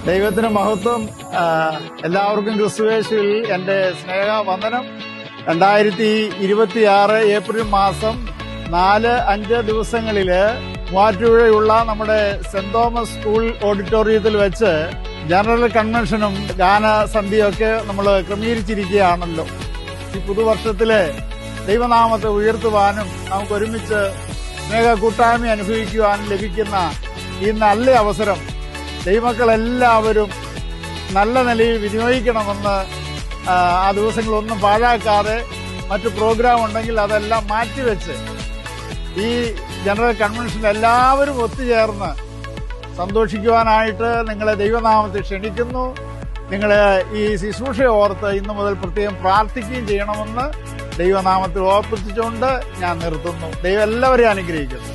ദൈവത്തിന് മഹത്വം. എല്ലാവർക്കും ക്രിസ്തുവേശുവിൽ എന്റെ സ്നേഹവന്ദനം. 2026 ഏപ്രിൽ മാസം 4-5 ദിവസങ്ങളില് മൂവാറ്റുപുഴയുള്ള നമ്മുടെ സെന്റ് തോമസ് സ്കൂൾ ഓഡിറ്റോറിയത്തിൽ വെച്ച് ജനറൽ കൺവെൻഷനും ഗാനസന്ധ്യയൊക്കെ നമ്മൾ ക്രമീകരിച്ചിരിക്കുകയാണല്ലോ. ഈ പുതുവർഷത്തിലെ ദൈവനാമത്തെ ഉയർത്തുവാനും നമുക്ക് ഒരുമിച്ച് സ്നേഹ കൂട്ടായ്മ അനുഭവിക്കുവാനും ലഭിക്കുന്ന ഈ നല്ല അവസരം ദൈവമക്കളെല്ലാവരും നല്ല നിലയിൽ വിനിയോഗിക്കണമെന്ന് ആ ദിവസങ്ങളൊന്നും പാഴാക്കാതെ മറ്റു പ്രോഗ്രാം ഉണ്ടെങ്കിൽ അതെല്ലാം മാറ്റിവെച്ച് ഈ ജനറൽ കൺവെൻഷൻ എല്ലാവരും ഒത്തുചേർന്ന് സന്തോഷിക്കുവാനായിട്ട് നിങ്ങളെ ദൈവനാമത്തിൽ ക്ഷണിക്കുന്നു. നിങ്ങളെ ഈ ശുശ്രൂഷയെ ഓർത്ത് ഇന്നു മുതൽ പ്രത്യേകം പ്രാർത്ഥിക്കുകയും ചെയ്യണമെന്ന് ദൈവനാമത്തിൽ ഓർപ്പിച്ചുകൊണ്ട് ഞാൻ നിർത്തുന്നു. ദൈവം എല്ലാവരെയും അനുഗ്രഹിക്കുന്നു.